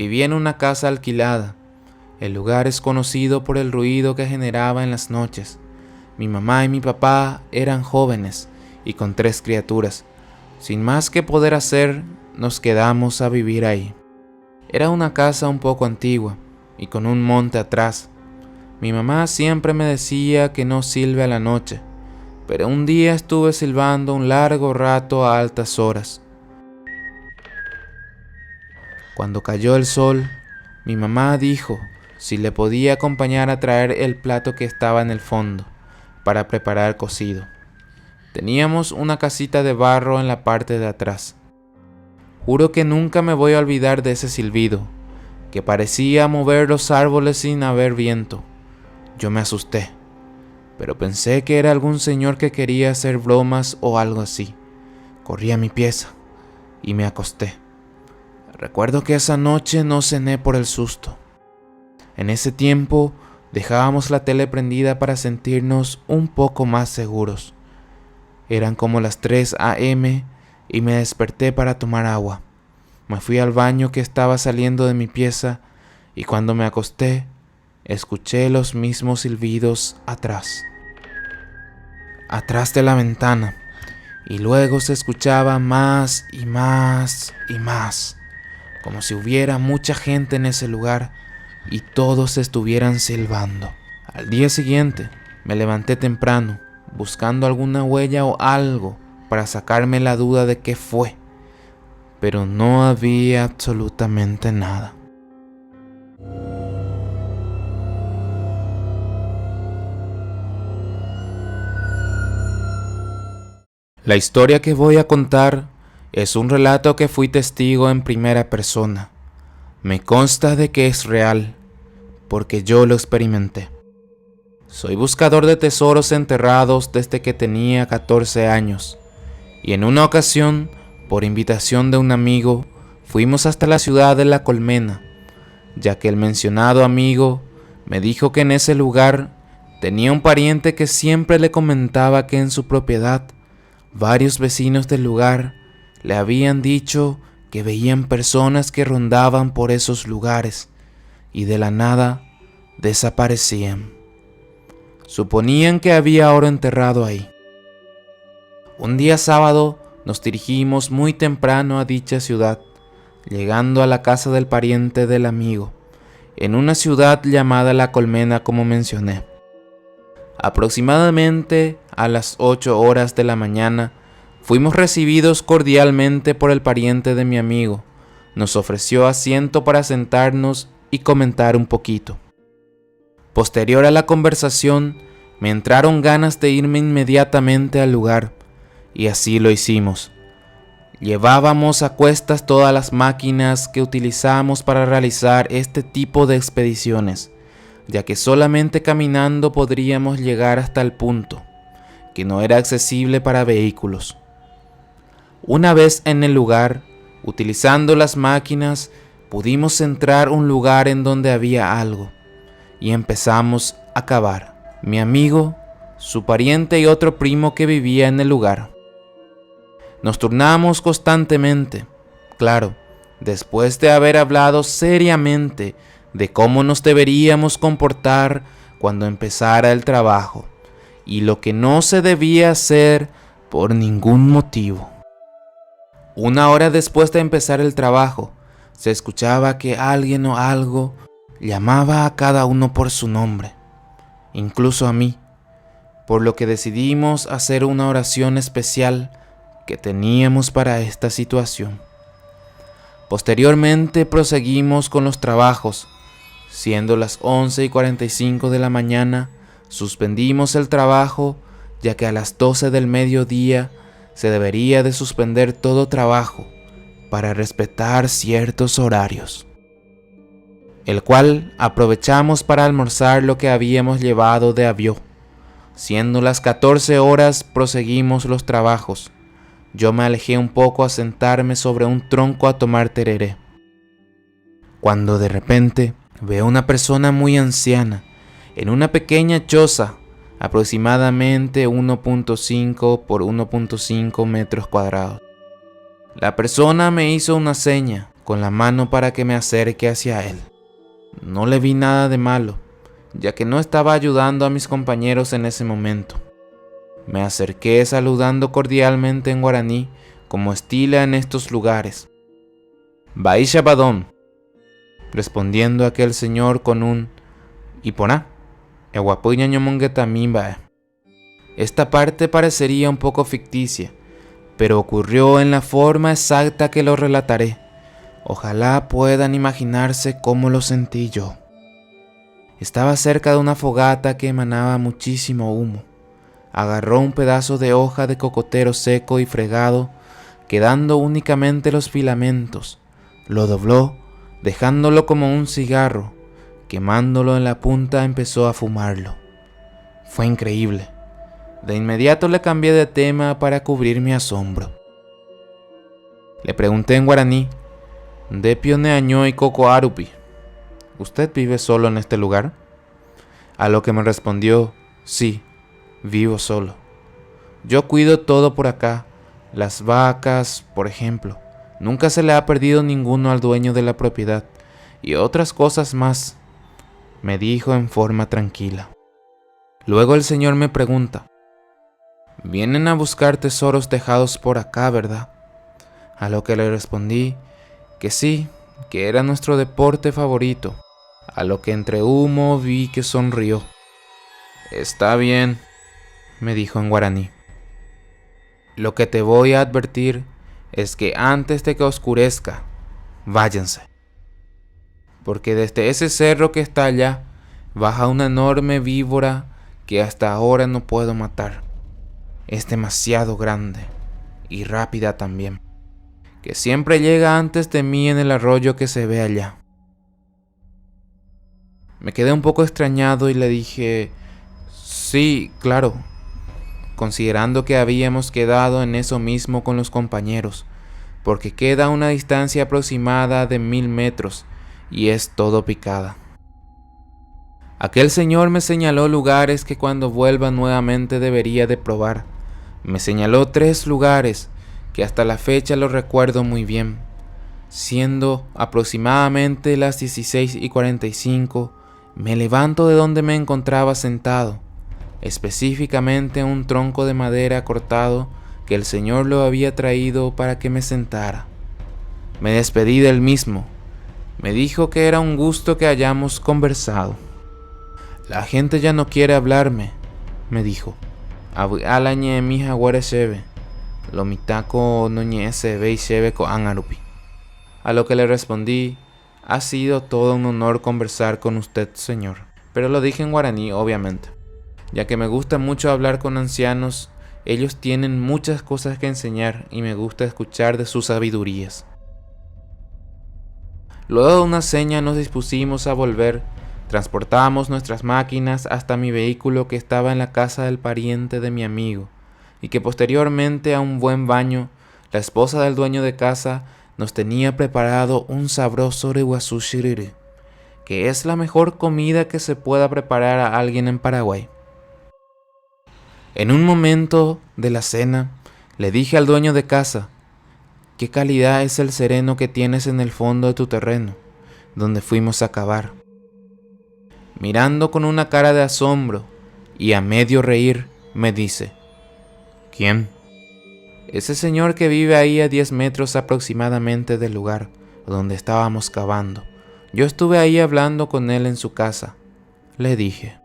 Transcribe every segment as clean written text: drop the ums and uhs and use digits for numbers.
Vivía en una casa alquilada. El lugar es conocido por el ruido que generaba en las noches. Mi mamá y mi papá eran jóvenes y con 3 criaturas. Sin más que poder hacer, nos quedamos a vivir ahí. Era una casa un poco antigua y con un monte atrás. Mi mamá siempre me decía que no silbe a la noche, pero un día estuve silbando un largo rato a altas horas. Cuando cayó el sol, mi mamá dijo si le podía acompañar a traer el plato que estaba en el fondo para preparar cocido. Teníamos una casita de barro en la parte de atrás. Juro que nunca me voy a olvidar de ese silbido, que parecía mover los árboles sin haber viento. Yo me asusté, pero pensé que era algún señor que quería hacer bromas o algo así. Corrí a mi pieza y me acosté. Recuerdo que esa noche no cené por el susto. En ese tiempo dejábamos la tele prendida para sentirnos un poco más seguros. Eran como las 3 a.m. y me desperté para tomar agua. Me fui al baño que estaba saliendo de mi pieza y cuando me acosté, escuché los mismos silbidos atrás de la ventana, y luego se escuchaba más y más y más, como si hubiera mucha gente en ese lugar y todos estuvieran silbando. Al día siguiente me levanté temprano, buscando alguna huella o algo para sacarme la duda de qué fue, pero no había absolutamente nada. La historia que voy a contar es un relato que fui testigo en primera persona. Me consta de que es real, porque yo lo experimenté. Soy buscador de tesoros enterrados desde que tenía 14 años, y en una ocasión, por invitación de un amigo, fuimos hasta la ciudad de La Colmena, ya que el mencionado amigo me dijo que en ese lugar tenía un pariente que siempre le comentaba que en su propiedad varios vecinos del lugar le habían dicho que veían personas que rondaban por esos lugares y de la nada desaparecían. Suponían que había oro enterrado ahí. Un día sábado nos dirigimos muy temprano a dicha ciudad, llegando a la casa del pariente del amigo, en una ciudad llamada La Colmena como mencioné. Aproximadamente a las 8 horas de la mañana, fuimos recibidos cordialmente por el pariente de mi amigo. Nos ofreció asiento para sentarnos y comentar un poquito. Posterior a la conversación, me entraron ganas de irme inmediatamente al lugar, y así lo hicimos. Llevábamos a cuestas todas las máquinas que utilizamos para realizar este tipo de expediciones, ya que solamente caminando podríamos llegar hasta el punto, que no era accesible para vehículos. Una vez en el lugar, utilizando las máquinas, pudimos entrar a un lugar en donde había algo, y empezamos a cavar. Mi amigo, su pariente y otro primo que vivía en el lugar. Nos turnamos constantemente, claro, después de haber hablado seriamente de cómo nos deberíamos comportar cuando empezara el trabajo y lo que no se debía hacer por ningún motivo. 1 hora después de empezar el trabajo, se escuchaba que alguien o algo llamaba a cada uno por su nombre, incluso a mí, por lo que decidimos hacer una oración especial que teníamos para esta situación. Posteriormente proseguimos con los trabajos. Siendo las 11:45 de la mañana, suspendimos el trabajo, ya que a las 12 del mediodía se debería de suspender todo trabajo para respetar ciertos horarios, el cual aprovechamos para almorzar lo que habíamos llevado de avión. Siendo las 14 horas, proseguimos los trabajos. Yo me alejé un poco a sentarme sobre un tronco a tomar tereré, cuando de repente veo una persona muy anciana en una pequeña choza, aproximadamente 1.5 por 1.5 metros cuadrados. La persona me hizo una seña con la mano para que me acerque hacia él. No le vi nada de malo, ya que no estaba ayudando a mis compañeros en ese momento. Me acerqué saludando cordialmente en guaraní, como estila en estos lugares. Baisha Badón, respondiendo aquel señor con un Iponá, Eguapuña ñomonguetamimba. Esta parte parecería un poco ficticia, pero ocurrió en la forma exacta que lo relataré. Ojalá puedan imaginarse cómo lo sentí yo. Estaba cerca de una fogata que emanaba muchísimo humo. Agarró un pedazo de hoja de cocotero seco y fregado, quedando únicamente los filamentos. Lo dobló, dejándolo como un cigarro. Quemándolo en la punta, empezó a fumarlo. Fue increíble. De inmediato le cambié de tema para cubrir mi asombro. Le pregunté en guaraní, ¿de pioneaño y coco arupi? ¿Usted vive solo en este lugar? A lo que me respondió, sí, vivo solo. Yo cuido todo por acá, las vacas, por ejemplo. Nunca se le ha perdido ninguno al dueño de la propiedad, y otras cosas más, me dijo en forma tranquila. Luego el señor me pregunta, vienen a buscar tesoros dejados por acá, ¿verdad? A lo que le respondí que sí, que era nuestro deporte favorito, a lo que entre humo vi que sonrió. Está bien, me dijo en guaraní. Lo que te voy a advertir es que antes de que oscurezca, váyanse. Porque desde ese cerro que está allá, baja una enorme víbora que hasta ahora no puedo matar. Es demasiado grande y rápida también, que siempre llega antes de mí en el arroyo que se ve allá. Me quedé un poco extrañado y le dije, sí, claro, considerando que habíamos quedado en eso mismo con los compañeros, porque queda a una distancia aproximada de 1000 metros y es todo picada. Aquel señor me señaló lugares que cuando vuelva nuevamente debería de probar. Me señaló 3 lugares que hasta la fecha los recuerdo muy bien. Siendo aproximadamente las 16:45, me levanto de donde me encontraba sentado, específicamente un tronco de madera cortado que el señor lo había traído para que me sentara. Me despedí del mismo. Me dijo que era un gusto que hayamos conversado. La gente ya no quiere hablarme, me dijo. Alañe mija guareshebe, lo mitako noñe sebe y shebe ko angarupi. A lo que le respondí, ha sido todo un honor conversar con usted, señor. Pero lo dije en guaraní, obviamente, ya que me gusta mucho hablar con ancianos. Ellos tienen muchas cosas que enseñar y me gusta escuchar de sus sabidurías. Luego de una seña nos dispusimos a volver. Transportábamos nuestras máquinas hasta mi vehículo que estaba en la casa del pariente de mi amigo, y que posteriormente a un buen baño, la esposa del dueño de casa nos tenía preparado un sabroso reguazú shiriri, que es la mejor comida que se pueda preparar a alguien en Paraguay. En un momento de la cena, le dije al dueño de casa, ¿qué calidad es el sereno que tienes en el fondo de tu terreno, donde fuimos a cavar? Mirando con una cara de asombro y a medio reír, me dice, ¿quién? Ese señor que vive ahí a 10 metros aproximadamente del lugar donde estábamos cavando. Yo estuve ahí hablando con él en su casa, le dije.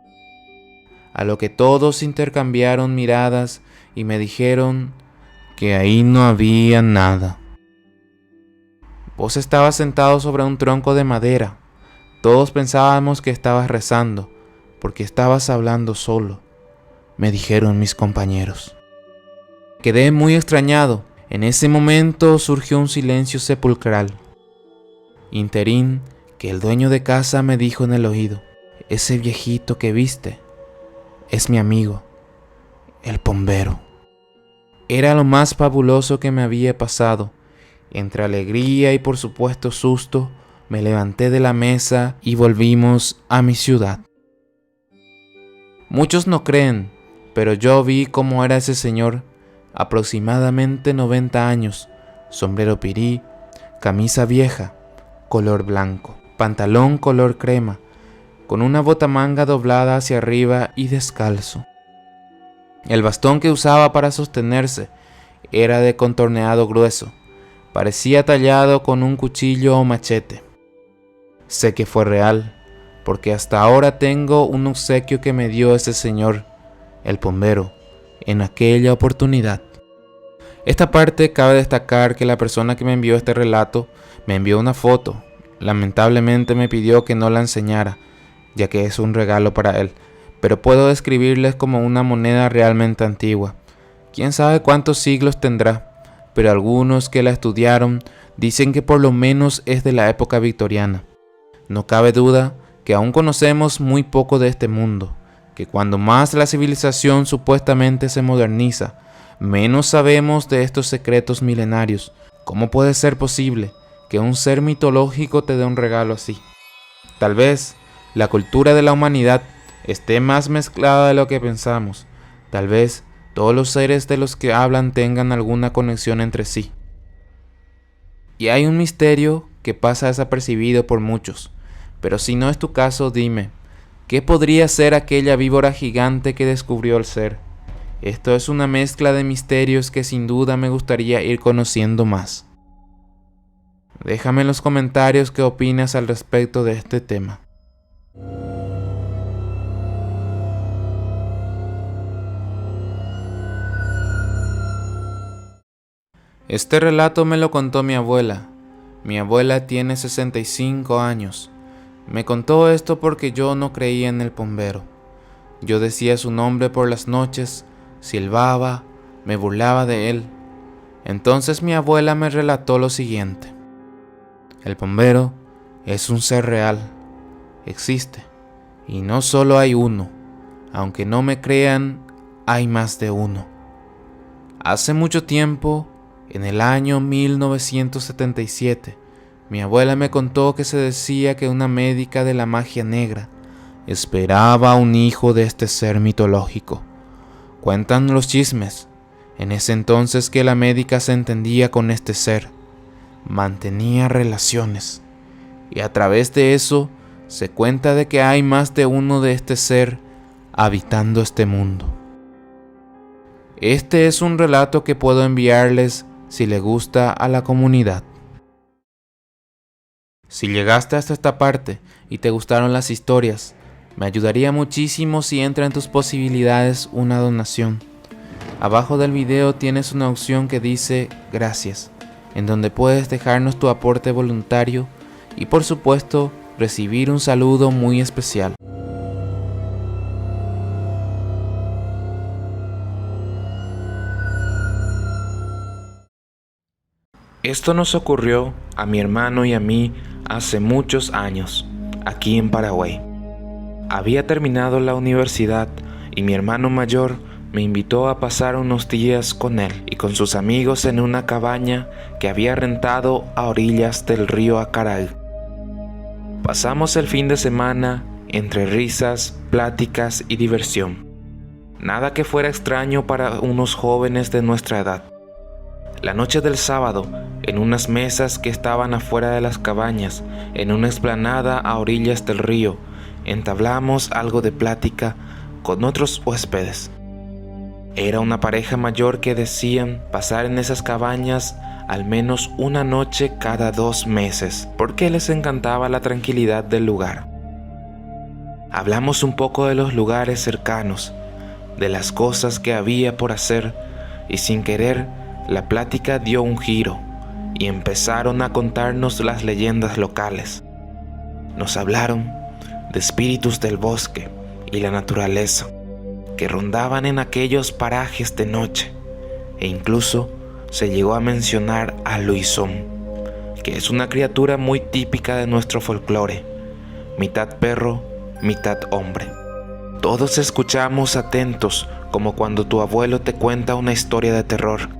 A lo que todos intercambiaron miradas y me dijeron que ahí no había nada. Vos estabas sentado sobre un tronco de madera. Todos pensábamos que estabas rezando, porque estabas hablando solo, me dijeron mis compañeros. Quedé muy extrañado. En ese momento surgió un silencio sepulcral. Interín que el dueño de casa me dijo en el oído, ese viejito que viste es mi amigo, el bombero. Era lo más fabuloso que me había pasado. Entre alegría y por supuesto susto, me levanté de la mesa y volvimos a mi ciudad. Muchos no creen, pero yo vi cómo era ese señor, aproximadamente 90 años, sombrero pirí, camisa vieja, color blanco, pantalón color crema, con una botamanga doblada hacia arriba y descalzo. El bastón que usaba para sostenerse era de contorneado grueso, parecía tallado con un cuchillo o machete. Sé que fue real, porque hasta ahora tengo un obsequio que me dio ese señor, el bombero, en aquella oportunidad. Esta parte cabe destacar que la persona que me envió este relato me envió una foto. Lamentablemente me pidió que no la enseñara, ya que es un regalo para él, pero puedo describirles como una moneda realmente antigua. Quién sabe cuántos siglos tendrá, pero algunos que la estudiaron dicen que por lo menos es de la época victoriana. No cabe duda que aún conocemos muy poco de este mundo, que cuando más la civilización supuestamente se moderniza, menos sabemos de estos secretos milenarios. ¿Cómo puede ser posible que un ser mitológico te dé un regalo así? Tal vez la cultura de la humanidad esté más mezclada de lo que pensamos. Tal vez todos los seres de los que hablan tengan alguna conexión entre sí. Y hay un misterio que pasa desapercibido por muchos. Pero si no es tu caso, dime, ¿qué podría ser aquella víbora gigante que descubrió el ser? Esto es una mezcla de misterios que sin duda me gustaría ir conociendo más. Déjame en los comentarios qué opinas al respecto de este tema. Este relato me lo contó mi abuela. Mi abuela tiene 65 años. Me contó esto porque yo no creía en el bombero. Yo decía su nombre por las noches, silbaba, me burlaba de él. Entonces mi abuela me relató lo siguiente. El bombero es un ser real, existe, y no solo hay uno, aunque no me crean, hay más de uno. Hace mucho tiempo, en el año 1977, mi abuela me contó que se decía que una médica de la magia negra esperaba un hijo de este ser mitológico. Cuentan los chismes, en ese entonces, que la médica se entendía con este ser, mantenía relaciones, y a través de eso se cuenta de que hay más de uno de este ser habitando este mundo. Este es un relato que puedo enviarles si le gusta a la comunidad. Si llegaste hasta esta parte y te gustaron las historias, me ayudaría muchísimo si entra en tus posibilidades una donación. Abajo del video tienes una opción que dice gracias, en donde puedes dejarnos tu aporte voluntario y por supuesto recibir un saludo muy especial. Esto nos ocurrió a mi hermano y a mí hace muchos años, aquí en Paraguay. Había terminado la universidad y mi hermano mayor me invitó a pasar unos días con él y con sus amigos en una cabaña que había rentado a orillas del río Acaray. Pasamos el fin de semana entre risas, pláticas y diversión. Nada que fuera extraño para unos jóvenes de nuestra edad. La noche del sábado, en unas mesas que estaban afuera de las cabañas, en una explanada a orillas del río, entablamos algo de plática con otros huéspedes. Era una pareja mayor que decían pasar en esas cabañas al menos una noche cada 2 meses, porque les encantaba la tranquilidad del lugar. Hablamos un poco de los lugares cercanos, de las cosas que había por hacer, y sin querer, la plática dio un giro, y empezaron a contarnos las leyendas locales. Nos hablaron de espíritus del bosque y la naturaleza, que rondaban en aquellos parajes de noche, e incluso se llegó a mencionar a Luisón, que es una criatura muy típica de nuestro folclore, mitad perro, mitad hombre. Todos escuchamos atentos, como cuando tu abuelo te cuenta una historia de terror,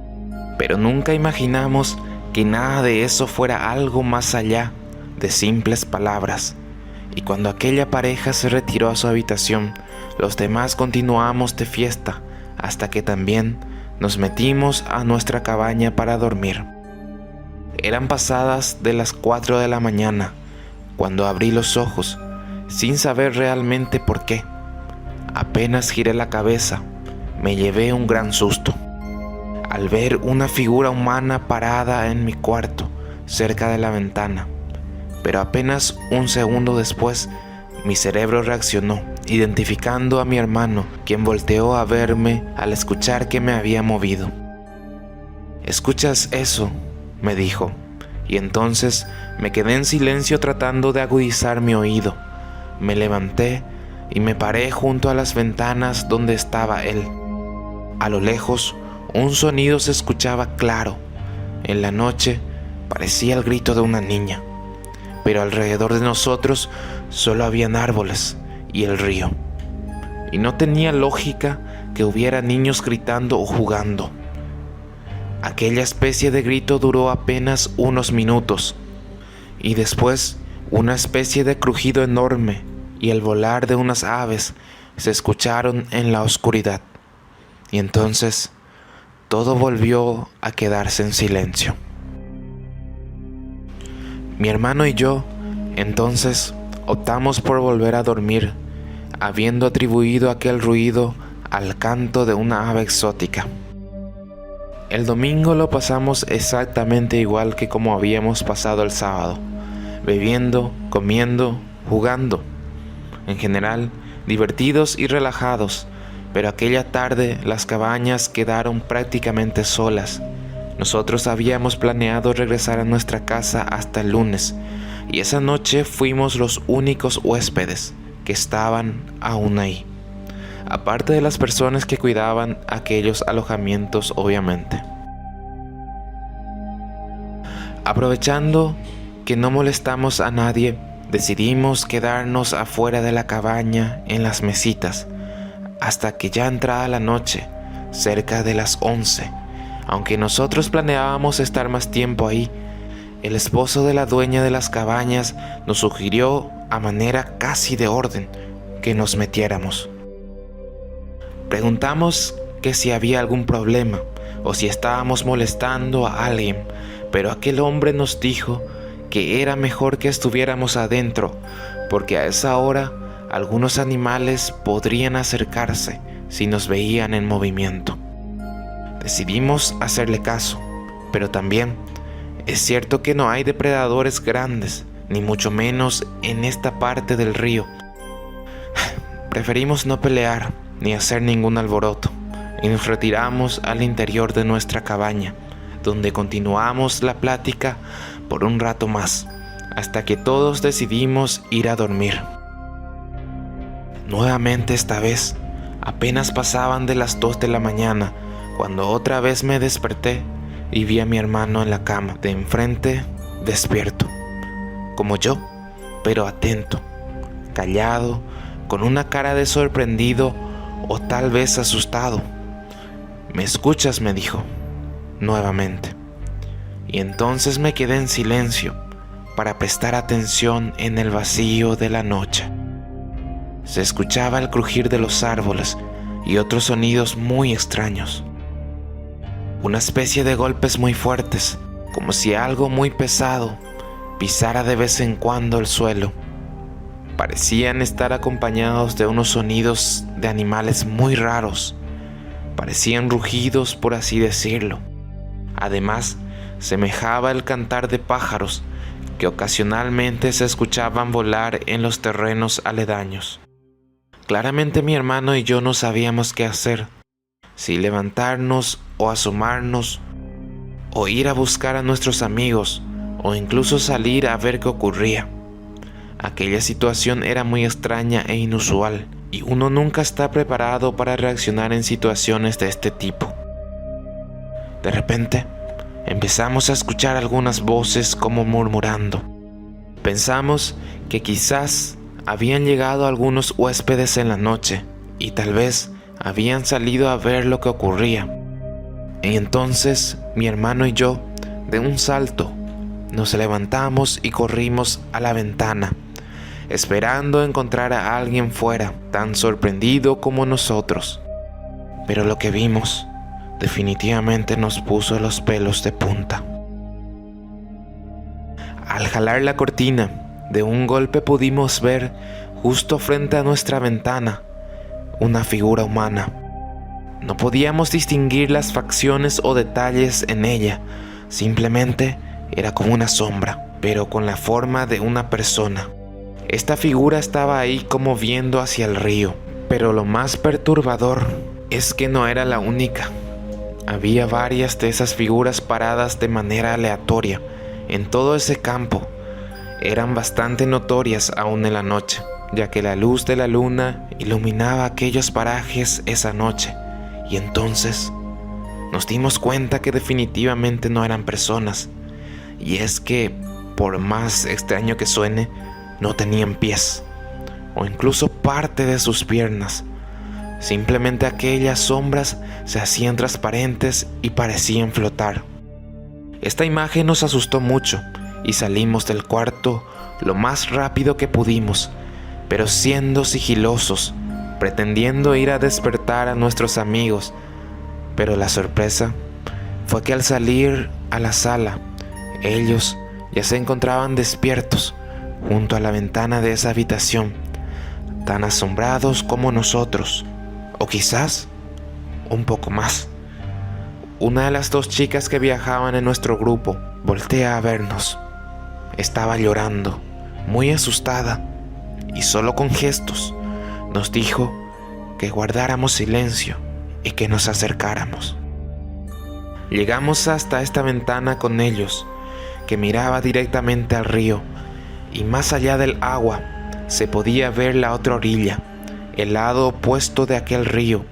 pero nunca imaginamos que nada de eso fuera algo más allá de simples palabras. Y cuando aquella pareja se retiró a su habitación, los demás continuamos de fiesta hasta que también nos metimos a nuestra cabaña para dormir. Eran pasadas de las 4 de la mañana cuando abrí los ojos, sin saber realmente por qué. Apenas giré la cabeza, me llevé un gran susto al ver una figura humana parada en mi cuarto, cerca de la ventana. Pero apenas un segundo después, mi cerebro reaccionó, identificando a mi hermano, quien volteó a verme al escuchar que me había movido. «¿Escuchas eso?», me dijo, y entonces me quedé en silencio tratando de agudizar mi oído. Me levanté y me paré junto a las ventanas donde estaba él. A lo lejos, un sonido se escuchaba claro. En la noche parecía el grito de una niña, pero alrededor de nosotros solo habían árboles y el río. Y no tenía lógica que hubiera niños gritando o jugando. Aquella especie de grito duró apenas unos minutos, y después una especie de crujido enorme y el volar de unas aves se escucharon en la oscuridad. Y entonces todo volvió a quedarse en silencio. Mi hermano y yo, entonces, optamos por volver a dormir, habiendo atribuido aquel ruido al canto de una ave exótica. El domingo lo pasamos exactamente igual que como habíamos pasado el sábado, bebiendo, comiendo, jugando. En general, divertidos y relajados, pero aquella tarde las cabañas quedaron prácticamente solas. Nosotros habíamos planeado regresar a nuestra casa hasta el lunes, y esa noche fuimos los únicos huéspedes que estaban aún ahí, aparte de las personas que cuidaban aquellos alojamientos, obviamente. Aprovechando que no molestamos a nadie, decidimos quedarnos afuera de la cabaña en las mesitas hasta que ya entrada la noche, cerca de las 11. Aunque nosotros planeábamos estar más tiempo ahí, el esposo de la dueña de las cabañas nos sugirió, a manera casi de orden, que nos metiéramos. Preguntamos que si había algún problema o si estábamos molestando a alguien, pero aquel hombre nos dijo que era mejor que estuviéramos adentro, porque a esa hora algunos animales podrían acercarse si nos veían en movimiento. Decidimos hacerle caso, pero también es cierto que no hay depredadores grandes, ni mucho menos en esta parte del río. Preferimos no pelear ni hacer ningún alboroto, y nos retiramos al interior de nuestra cabaña, donde continuamos la plática por un rato más, hasta que todos decidimos ir a dormir. Nuevamente esta vez, apenas pasaban de las 2 de la mañana, cuando otra vez me desperté y vi a mi hermano en la cama de enfrente, despierto, como yo, pero atento, callado, con una cara de sorprendido o tal vez asustado. «¿Me escuchas?», me dijo, nuevamente. Y entonces me quedé en silencio para prestar atención en el vacío de la noche. Se escuchaba el crujir de los árboles y otros sonidos muy extraños. Una especie de golpes muy fuertes, como si algo muy pesado pisara de vez en cuando el suelo. Parecían estar acompañados de unos sonidos de animales muy raros. Parecían rugidos, por así decirlo. Además, semejaba el cantar de pájaros que ocasionalmente se escuchaban volar en los terrenos aledaños. Claramente mi hermano y yo no sabíamos qué hacer, si levantarnos o asomarnos, o ir a buscar a nuestros amigos, o incluso salir a ver qué ocurría. Aquella situación era muy extraña e inusual, y uno nunca está preparado para reaccionar en situaciones de este tipo. De repente, empezamos a escuchar algunas voces como murmurando. Pensamos que quizás habían llegado algunos huéspedes en la noche y tal vez habían salido a ver lo que ocurría. Y entonces mi hermano y yo, de un salto, nos levantamos y corrimos a la ventana, esperando encontrar a alguien fuera, tan sorprendido como nosotros. Pero lo que vimos definitivamente nos puso los pelos de punta. Al jalar la cortina, de un golpe pudimos ver, justo frente a nuestra ventana, una figura humana. No podíamos distinguir las facciones o detalles en ella, simplemente era como una sombra, pero con la forma de una persona. Esta figura estaba ahí como viendo hacia el río, pero lo más perturbador es que no era la única. Había varias de esas figuras paradas de manera aleatoria en todo ese campo. Eran bastante notorias aún en la noche, ya que la luz de la luna iluminaba aquellos parajes esa noche. Y entonces nos dimos cuenta que definitivamente no eran personas. Y es que, por más extraño que suene, no tenían pies, o incluso parte de sus piernas. Simplemente aquellas sombras se hacían transparentes y parecían flotar. Esta imagen nos asustó mucho y salimos del cuarto lo más rápido que pudimos, pero siendo sigilosos, pretendiendo ir a despertar a nuestros amigos. Pero la sorpresa fue que al salir a la sala, ellos ya se encontraban despiertos junto a la ventana de esa habitación, tan asombrados como nosotros, o quizás un poco más. Una de las dos chicas que viajaban en nuestro grupo voltea a vernos. Estaba llorando, muy asustada, y solo con gestos nos dijo que guardáramos silencio y que nos acercáramos. Llegamos hasta esta ventana con ellos, que miraba directamente al río, y más allá del agua se podía ver la otra orilla, el lado opuesto de aquel río,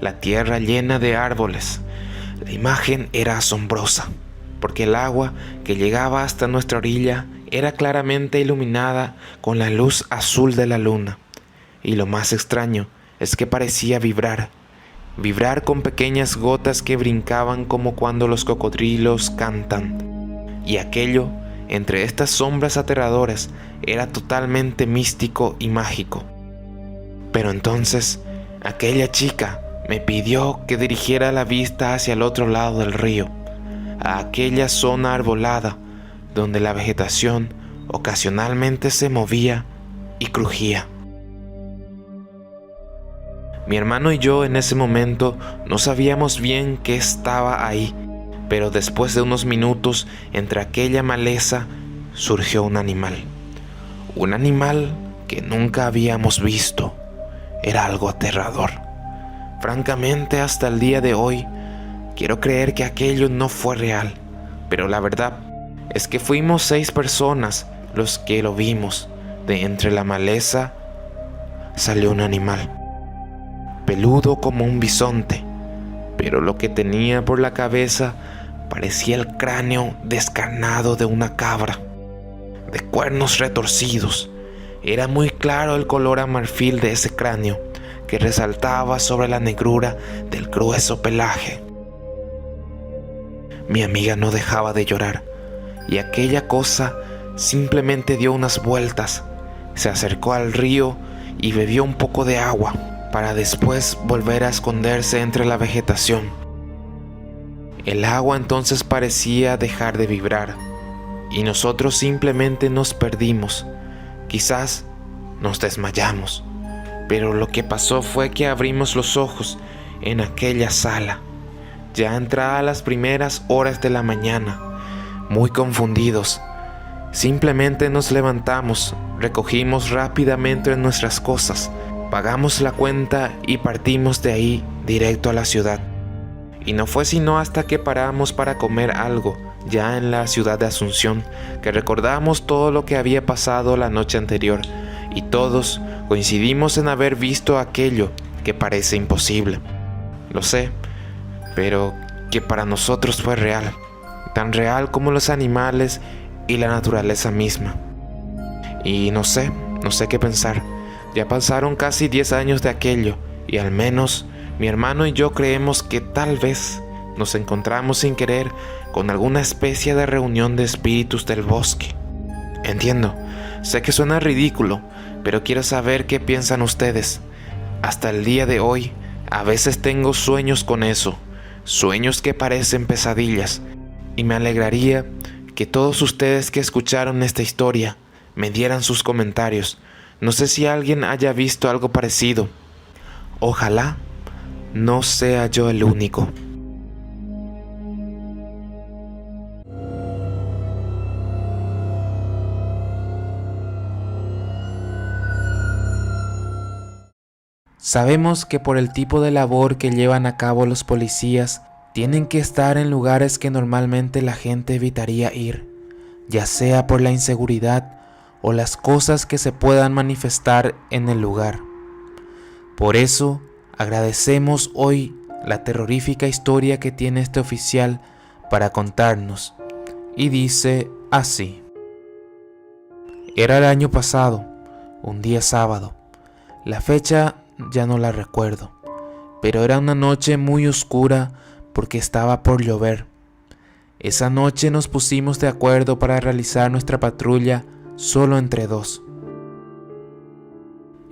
la tierra llena de árboles. La imagen era asombrosa, porque el agua que llegaba hasta nuestra orilla era claramente iluminada con la luz azul de la luna, y lo más extraño es que parecía vibrar con pequeñas gotas que brincaban como cuando los cocodrilos cantan. Y aquello, entre estas sombras aterradoras, era totalmente místico y mágico. Pero entonces, aquella chica me pidió que dirigiera la vista hacia el otro lado del río, a aquella zona arbolada, donde la vegetación ocasionalmente se movía y crujía. Mi hermano y yo en ese momento no sabíamos bien qué estaba ahí, pero después de unos minutos, entre aquella maleza, surgió un animal. Un animal que nunca habíamos visto. Era algo aterrador. Francamente, hasta el día de hoy, quiero creer que aquello no fue real, pero la verdad es que fuimos 6 personas los que lo vimos. De entre la maleza salió un animal, peludo como un bisonte, pero lo que tenía por la cabeza parecía el cráneo descarnado de una cabra, de cuernos retorcidos. Era muy claro el color a marfil de ese cráneo, que resaltaba sobre la negrura del grueso pelaje. Mi amiga no dejaba de llorar, y aquella cosa simplemente dio unas vueltas, se acercó al río y bebió un poco de agua, para después volver a esconderse entre la vegetación. El agua entonces parecía dejar de vibrar, y nosotros simplemente nos perdimos. Quizás nos desmayamos, pero lo que pasó fue que abrimos los ojos en aquella sala, ya entradas las primeras horas de la mañana, muy confundidos. Simplemente nos levantamos, recogimos rápidamente nuestras cosas, pagamos la cuenta y partimos de ahí directo a la ciudad. Y no fue sino hasta que paramos para comer algo ya en la ciudad de Asunción que recordamos todo lo que había pasado la noche anterior, y todos coincidimos en haber visto aquello que parece imposible. Lo sé, pero que para nosotros fue real, tan real como los animales y la naturaleza misma. Y no sé qué pensar. Ya pasaron casi 10 años de aquello, y al menos mi hermano y yo creemos que tal vez nos encontramos sin querer con alguna especie de reunión de espíritus del bosque. Entiendo, sé que suena ridículo, pero quiero saber qué piensan ustedes. Hasta el día de hoy, a veces tengo sueños con eso, sueños que parecen pesadillas, y me alegraría que todos ustedes que escucharon esta historia me dieran sus comentarios. No sé si alguien haya visto algo parecido. Ojalá no sea yo el único. Sabemos que por el tipo de labor que llevan a cabo los policías, tienen que estar en lugares que normalmente la gente evitaría ir, ya sea por la inseguridad o las cosas que se puedan manifestar en el lugar. Por eso, agradecemos hoy la terrorífica historia que tiene este oficial para contarnos, y dice así. Era el año pasado, un día sábado. La fecha ya no la recuerdo, pero era una noche muy oscura porque estaba por llover. Esa noche nos pusimos de acuerdo para realizar nuestra patrulla solo entre dos.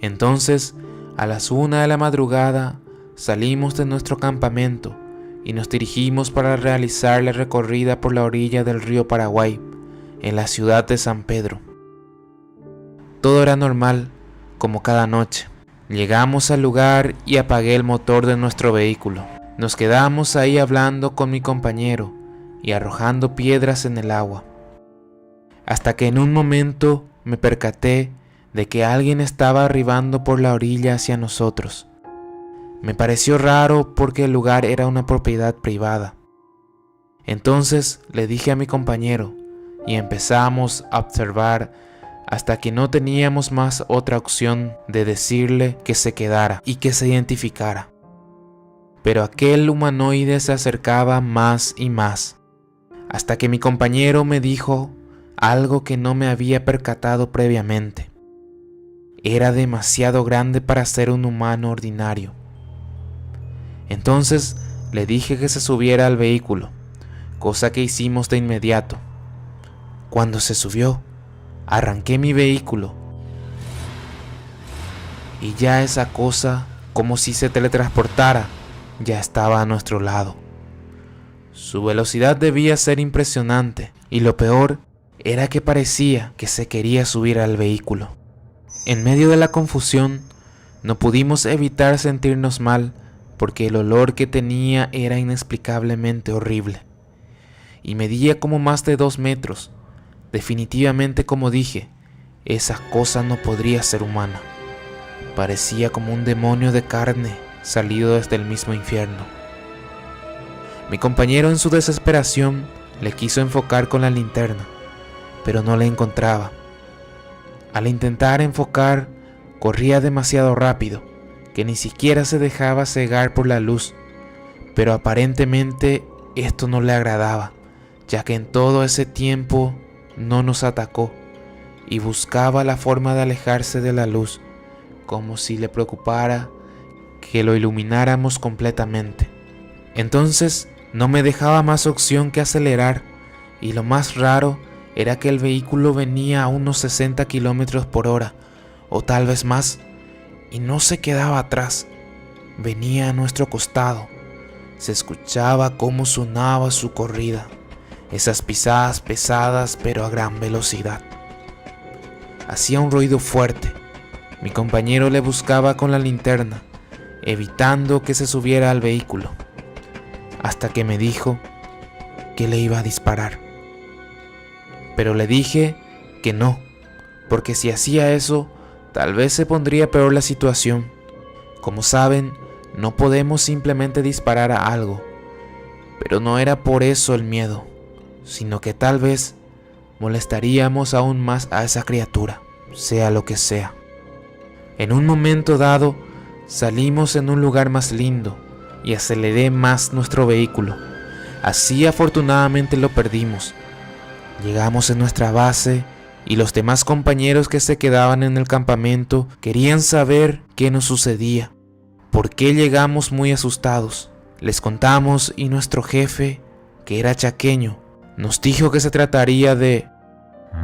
Entonces, a las 1 de la madrugada, salimos de nuestro campamento y nos dirigimos para realizar la recorrida por la orilla del río Paraguay, en la ciudad de San Pedro. Todo era normal, como cada noche. Llegamos al lugar y apagué el motor de nuestro vehículo. Nos quedamos ahí hablando con mi compañero y arrojando piedras en el agua. Hasta que en un momento me percaté de que alguien estaba arribando por la orilla hacia nosotros. Me pareció raro porque el lugar era una propiedad privada. Entonces le dije a mi compañero y empezamos a observar hasta que no teníamos más otra opción de decirle que se quedara y que se identificara. Pero aquel humanoide se acercaba más y más, hasta que mi compañero me dijo algo que no me había percatado previamente. Era demasiado grande para ser un humano ordinario. Entonces le dije que se subiera al vehículo, cosa que hicimos de inmediato. Cuando se subió, arranqué mi vehículo y ya esa cosa, como si se teletransportara, ya estaba a nuestro lado. Su velocidad debía ser impresionante y lo peor era que parecía que se quería subir al vehículo. En medio de la confusión, no pudimos evitar sentirnos mal porque el olor que tenía era inexplicablemente horrible y medía como más de 2 metros. Definitivamente, como dije, esa cosa no podría ser humana. Parecía como un demonio de carne salido desde el mismo infierno. Mi compañero en su desesperación le quiso enfocar con la linterna, pero no la encontraba. Al intentar enfocar, corría demasiado rápido, que ni siquiera se dejaba cegar por la luz, pero aparentemente esto no le agradaba, ya que en todo ese tiempo no nos atacó y buscaba la forma de alejarse de la luz, como si le preocupara que lo ilumináramos completamente. Entonces no me dejaba más opción que acelerar, y lo más raro era que el vehículo venía a unos 60 kilómetros por hora, o tal vez más, y no se quedaba atrás. Venía a nuestro costado. Se escuchaba cómo sonaba su corrida, esas pisadas pesadas pero a gran velocidad. Hacía un ruido fuerte. Mi compañero le buscaba con la linterna, evitando que se subiera al vehículo, hasta que me dijo que le iba a disparar. Pero le dije que no, porque si hacía eso, tal vez se pondría peor la situación. Como saben, no podemos simplemente disparar a algo, pero no era por eso el miedo, sino que tal vez molestaríamos aún más a esa criatura, sea lo que sea. En un momento dado, salimos en un lugar más lindo y aceleré más nuestro vehículo. Así afortunadamente lo perdimos. Llegamos en nuestra base y los demás compañeros que se quedaban en el campamento querían saber qué nos sucedía, por qué llegamos muy asustados. Les contamos y nuestro jefe, que era chaqueño, nos dijo que se trataría de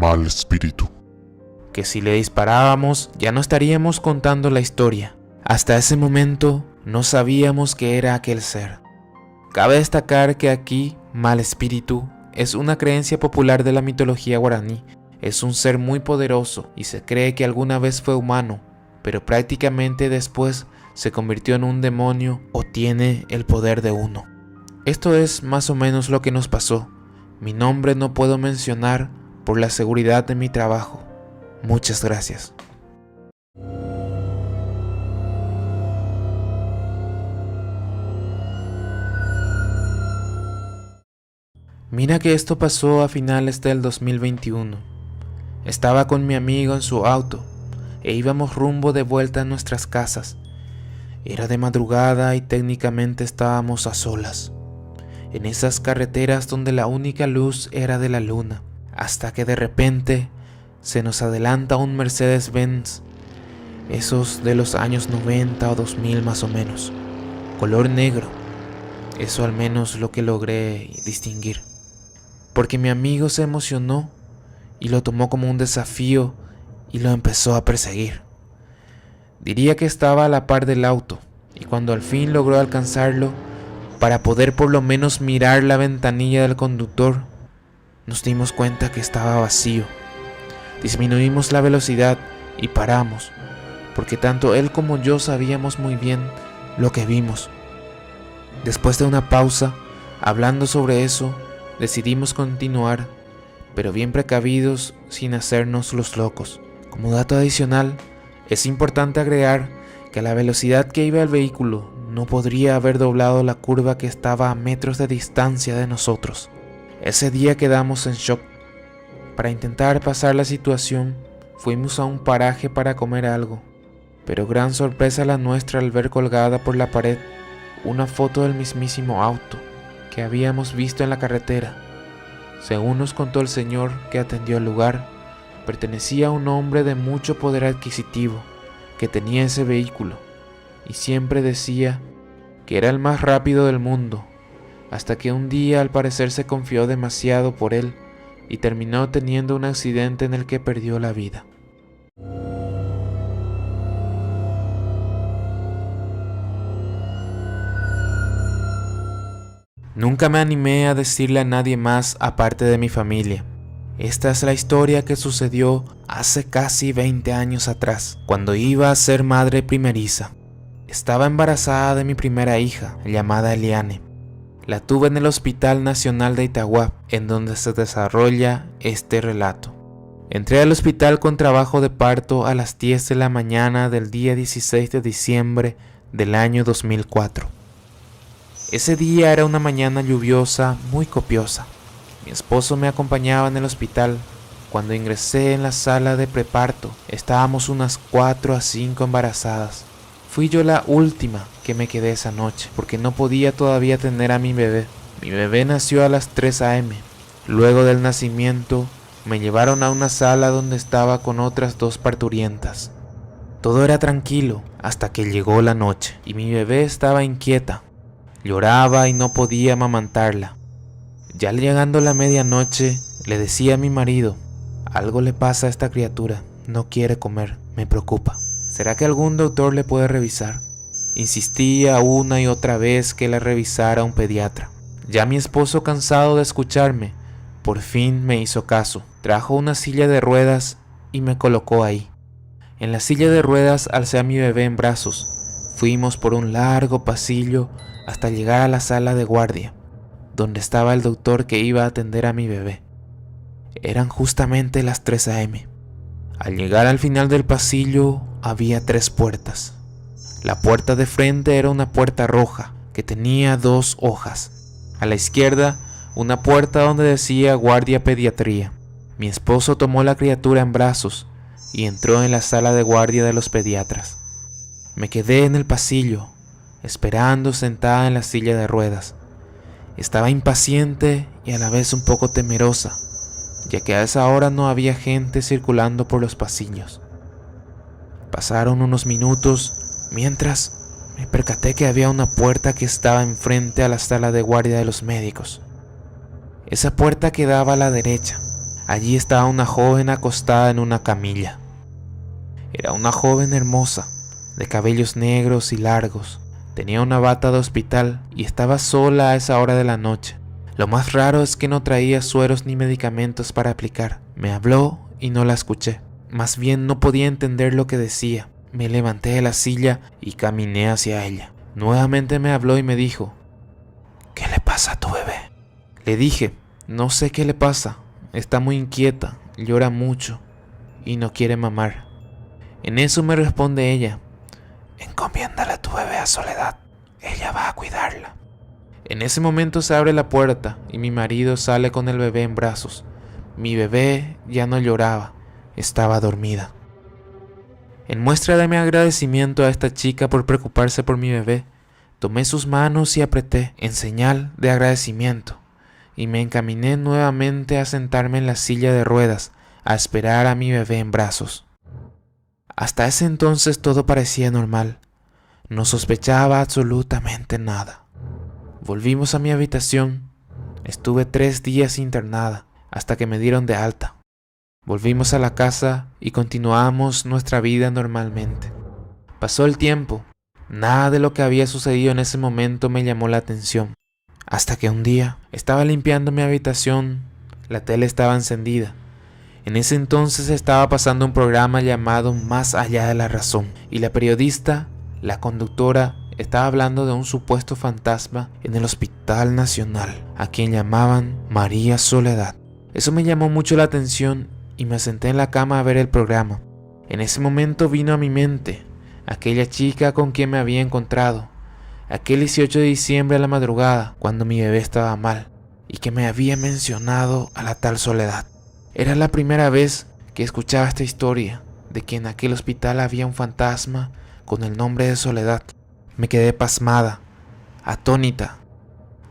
mal espíritu, que si le disparábamos ya no estaríamos contando la historia. Hasta ese momento no sabíamos qué era aquel ser. Cabe destacar que aquí mal espíritu es una creencia popular de la mitología guaraní. Es un ser muy poderoso y se cree que alguna vez fue humano, pero prácticamente después se convirtió en un demonio o tiene el poder de uno. Esto es más o menos lo que nos pasó. Mi nombre no puedo mencionar por la seguridad de mi trabajo. Muchas gracias. Mira que esto pasó a finales del 2021. Estaba con mi amigo en su auto e íbamos rumbo de vuelta a nuestras casas. Era de madrugada y técnicamente estábamos a solas, en esas carreteras donde la única luz era de la luna, hasta que de repente se nos adelanta un Mercedes-Benz, esos de los años 90 o 2000 más o menos, color negro. Eso al menos lo que logré distinguir, porque mi amigo se emocionó y lo tomó como un desafío y lo empezó a perseguir. Diría que estaba a la par del auto, y cuando al fin logró alcanzarlo, para poder por lo menos mirar la ventanilla del conductor, nos dimos cuenta que estaba vacío. Disminuimos la velocidad y paramos, porque tanto él como yo sabíamos muy bien lo que vimos. Después de una pausa, hablando sobre eso, decidimos continuar, pero bien precavidos sin hacernos los locos. Como dato adicional, es importante agregar que a la velocidad que iba el vehículo no podría haber doblado la curva que estaba a metros de distancia de nosotros. Ese día quedamos en shock. Para intentar pasar la situación, fuimos a un paraje para comer algo, pero gran sorpresa la nuestra al ver colgada por la pared una foto del mismísimo auto que habíamos visto en la carretera. Según nos contó el señor que atendió el lugar, pertenecía a un hombre de mucho poder adquisitivo que tenía ese vehículo y siempre decía que era el más rápido del mundo, hasta que un día al parecer se confió demasiado por él y terminó teniendo un accidente en el que perdió la vida. Nunca me animé a decirle a nadie más aparte de mi familia. Esta es la historia que sucedió hace casi 20 años atrás, cuando iba a ser madre primeriza. Estaba embarazada de mi primera hija, llamada Eliane. La tuve en el Hospital Nacional de Itagua, en donde se desarrolla este relato. Entré al hospital con trabajo de parto a las 10 de la mañana del día 16 de diciembre del año 2004. Ese día era una mañana lluviosa, muy copiosa. Mi esposo me acompañaba en el hospital. Cuando ingresé en la sala de preparto, estábamos unas 4 a 5 embarazadas. Fui yo la última que me quedé esa noche, porque no podía todavía tener a mi bebé. Mi bebé nació a las 3 a.m. Luego del nacimiento, me llevaron a una sala donde estaba con otras 2 parturientas. Todo era tranquilo hasta que llegó la noche, y mi bebé estaba inquieta. Lloraba y no podía amamantarla. Ya llegando la medianoche, le decía a mi marido: algo le pasa a esta criatura, no quiere comer, me preocupa. ¿Será que algún doctor le puede revisar? Insistía una y otra vez que la revisara un pediatra. Ya mi esposo, cansado de escucharme, por fin me hizo caso. Trajo una silla de ruedas y me colocó ahí. En la silla de ruedas alcé a mi bebé en brazos. Fuimos por un largo pasillo hasta llegar a la sala de guardia, donde estaba el doctor que iba a atender a mi bebé. Eran justamente las 3 a.m. Al llegar al final del pasillo había 3 puertas. La puerta de frente era una puerta roja que tenía 2 hojas. A la izquierda, una puerta donde decía guardia pediatría. Mi esposo tomó la criatura en brazos y entró en la sala de guardia de los pediatras. Me quedé en el pasillo, esperando sentada en la silla de ruedas. Estaba impaciente y a la vez un poco temerosa, ya que a esa hora no había gente circulando por los pasillos. Pasaron unos minutos mientras me percaté que había una puerta que estaba enfrente a la sala de guardia de los médicos. Esa puerta quedaba a la derecha. Allí estaba una joven acostada en una camilla. Era una joven hermosa, de cabellos negros y largos. Tenía una bata de hospital y estaba sola a esa hora de la noche. Lo más raro es que no traía sueros ni medicamentos para aplicar. Me habló y no la escuché. Más bien no podía entender lo que decía. Me levanté de la silla y caminé hacia ella. Nuevamente me habló y me dijo: ¿qué le pasa a tu bebé? Le dije: no sé qué le pasa. Está muy inquieta, llora mucho y no quiere mamar. En eso me responde ella: encomiéndale a tu bebé a Soledad. Ella va a cuidarla. En ese momento se abre la puerta y mi marido sale con el bebé en brazos. Mi bebé ya no lloraba, estaba dormida. En muestra de mi agradecimiento a esta chica por preocuparse por mi bebé, tomé sus manos y apreté en señal de agradecimiento, y me encaminé nuevamente a sentarme en la silla de ruedas a esperar a mi bebé en brazos. Hasta ese entonces todo parecía normal, no sospechaba absolutamente nada. Volvimos a mi habitación. Estuve 3 días internada hasta que me dieron de alta. Volvimos a la casa y continuamos nuestra vida normalmente. Pasó el tiempo. Nada de lo que había sucedido en ese momento me llamó la atención. Hasta que un día estaba limpiando mi habitación. La tele estaba encendida. En ese entonces estaba pasando un programa llamado Más allá de la razón. Y la periodista, la conductora, estaba hablando de un supuesto fantasma en el Hospital Nacional, a quien llamaban María Soledad. Eso me llamó mucho la atención y me senté en la cama a ver el programa. En ese momento vino a mi mente aquella chica con quien me había encontrado, aquel 18 de diciembre a la madrugada, cuando mi bebé estaba mal, y que me había mencionado a la tal Soledad. Era la primera vez que escuchaba esta historia, de que en aquel hospital había un fantasma con el nombre de Soledad. Me quedé pasmada, atónita.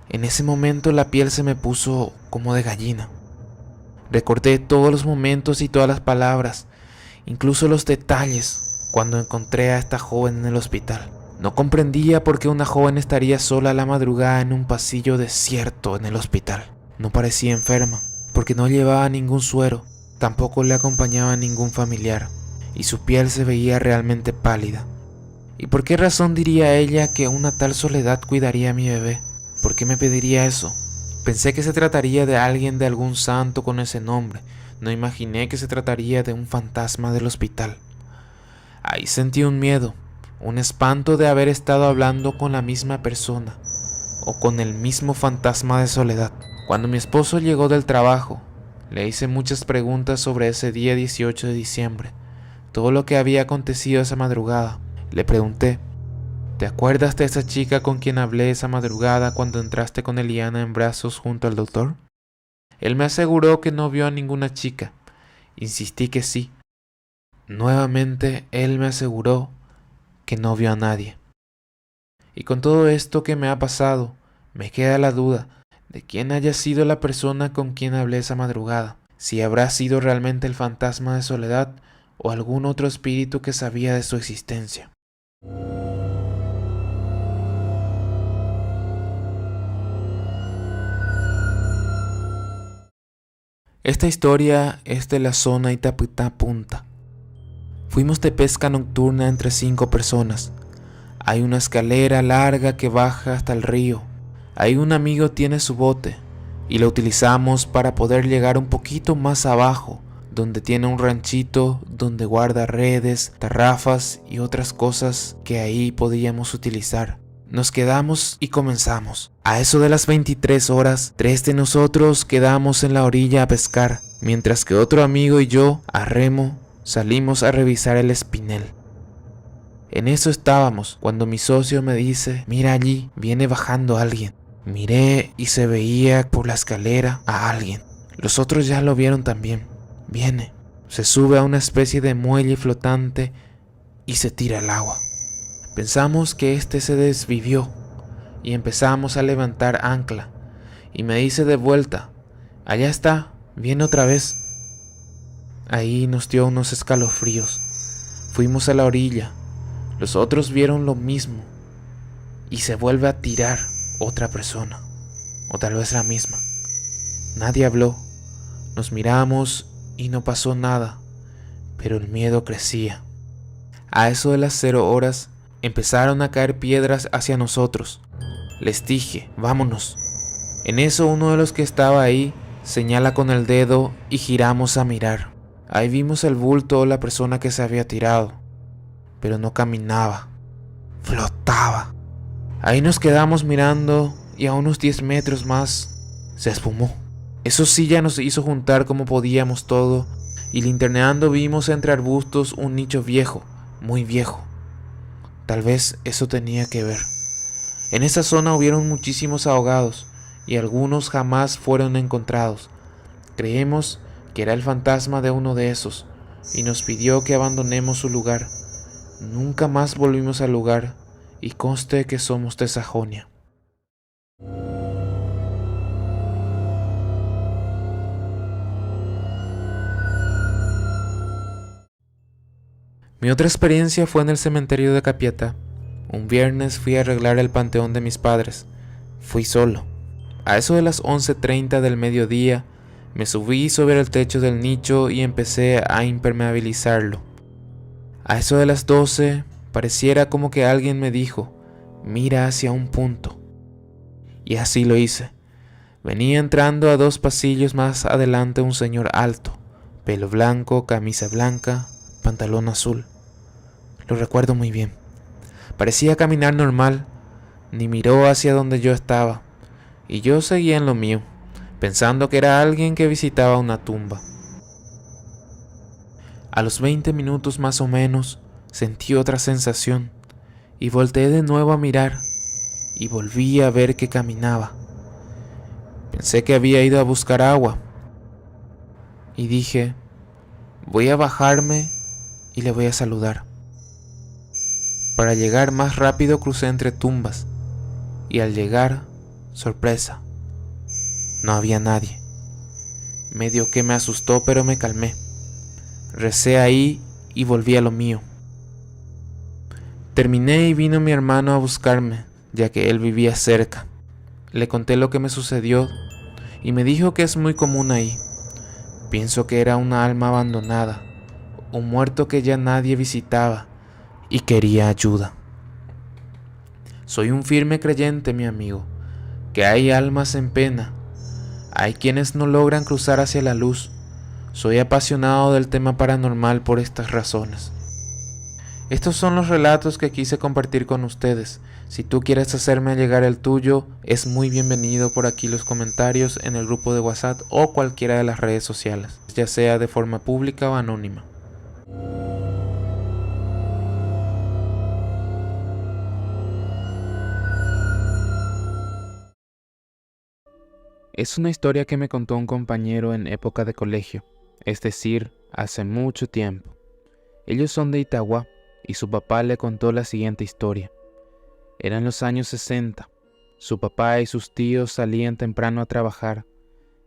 En ese momento la piel se me puso como de gallina. Recordé todos los momentos y todas las palabras, incluso los detalles, cuando encontré a esta joven en el hospital. No comprendía por qué una joven estaría sola a la madrugada en un pasillo desierto en el hospital. No parecía enferma, porque no llevaba ningún suero, tampoco le acompañaba ningún familiar, y su piel se veía realmente pálida. ¿Y por qué razón diría ella que una tal Soledad cuidaría a mi bebé? ¿Por qué me pediría eso? Pensé que se trataría de alguien de algún santo con ese nombre. No imaginé que se trataría de un fantasma del hospital. Ahí sentí un miedo, un espanto de haber estado hablando con la misma persona, o con el mismo fantasma de Soledad. Cuando mi esposo llegó del trabajo, le hice muchas preguntas sobre ese día 18 de diciembre, todo lo que había acontecido esa madrugada. Le pregunté: ¿te acuerdas de esa chica con quien hablé esa madrugada cuando entraste con Eliana en brazos junto al doctor? Él me aseguró que no vio a ninguna chica. Insistí que sí. Nuevamente él me aseguró que no vio a nadie. Y con todo esto que me ha pasado, me queda la duda de quién haya sido la persona con quien hablé esa madrugada. Si habrá sido realmente el fantasma de Soledad o algún otro espíritu que sabía de su existencia. Esta historia es de la zona Itapetá Punta. Fuimos de pesca nocturna entre 5 personas. Hay una escalera larga que baja hasta el río. Ahí un amigo tiene su bote y lo utilizamos para poder llegar un poquito más abajo, donde tiene un ranchito donde guarda redes, tarrafas y otras cosas que ahí podíamos utilizar. Nos quedamos y comenzamos. A eso de las 23 horas, 3 de nosotros quedamos en la orilla a pescar, mientras que otro amigo y yo, a remo, salimos a revisar el espinel. En eso estábamos, cuando mi socio me dice: mira allí, viene bajando alguien. Miré y se veía por la escalera a alguien. Los otros ya lo vieron también. Viene, se sube a una especie de muelle flotante y se tira al agua. Pensamos que este se desvivió y empezamos a levantar ancla. Y me dice de vuelta: allá está, viene otra vez. Ahí nos dio unos escalofríos. Fuimos a la orilla. Los otros vieron lo mismo y se vuelve a tirar otra persona, o tal vez la misma. Nadie habló. Nos miramos y no pasó nada, pero el miedo crecía. A eso de las 0 horas empezaron a caer piedras hacia nosotros. Les dije: vámonos. En eso uno de los que estaba ahí señala con el dedo y giramos a mirar. Ahí vimos el bulto o la persona que se había tirado, pero no caminaba, flotaba. Ahí nos quedamos mirando y a unos 10 metros más se esfumó. Eso sí ya nos hizo juntar como podíamos todo y linterneando vimos entre arbustos un nicho viejo, muy viejo. Tal vez eso tenía que ver. En esa zona hubieron muchísimos ahogados y algunos jamás fueron encontrados. Creemos que era el fantasma de uno de esos y nos pidió que abandonemos su lugar. Nunca más volvimos al lugar y conste que somos de Sajonia. Mi otra experiencia fue en el cementerio de Capiatá. Un viernes fui a arreglar el panteón de mis padres. Fui solo. A eso de las 11:30 del mediodía, me subí sobre el techo del nicho y empecé a impermeabilizarlo. A eso de las 12, pareciera como que alguien me dijo, mira hacia un punto. Y así lo hice. Venía entrando a 2 pasillos más adelante un señor alto, pelo blanco, camisa blanca, pantalón azul. Lo recuerdo muy bien. Parecía caminar normal, ni miró hacia donde yo estaba, y yo seguía en lo mío, pensando que era alguien que visitaba una tumba. A los 20 minutos más o menos, sentí otra sensación, y volteé de nuevo a mirar, y volví a ver que caminaba. Pensé que había ido a buscar agua, y dije, voy a bajarme y le voy a saludar. Para llegar más rápido crucé entre tumbas, y al llegar, sorpresa, no había nadie. Medio que me asustó, pero me calmé. Recé ahí y volví a lo mío. Terminé y vino mi hermano a buscarme, ya que él vivía cerca. Le conté lo que me sucedió y me dijo que es muy común ahí. Pienso que era una alma abandonada, un muerto que ya nadie visitaba y quería ayuda. Soy un firme creyente, mi amigo, que hay almas en pena. Hay quienes no logran cruzar hacia la luz. Soy apasionado del tema paranormal por estas razones. Estos son los relatos que quise compartir con ustedes. Si tú quieres hacerme llegar el tuyo, es muy bienvenido por aquí los comentarios en el grupo de WhatsApp o cualquiera de las redes sociales, ya sea de forma pública o anónima. Es una historia que me contó un compañero en época de colegio, es decir, hace mucho tiempo. Ellos son de Itagua y su papá le contó la siguiente historia. Eran los años 60. Su papá y sus tíos salían temprano a trabajar,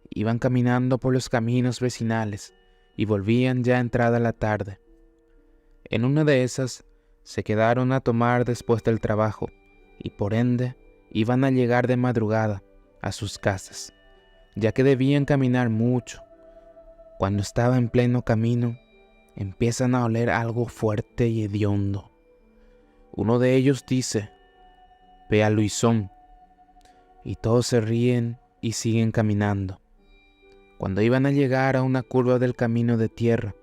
iban caminando por los caminos vecinales y volvían ya entrada la tarde. En una de esas se quedaron a tomar después del trabajo y por ende iban a llegar de madrugada a sus casas, ya que debían caminar mucho. Cuando estaba en pleno camino, empiezan a oler algo fuerte y hediondo. Uno de ellos dice, ve a Luisón, y todos se ríen y siguen caminando. Cuando iban a llegar a una curva del camino de tierra,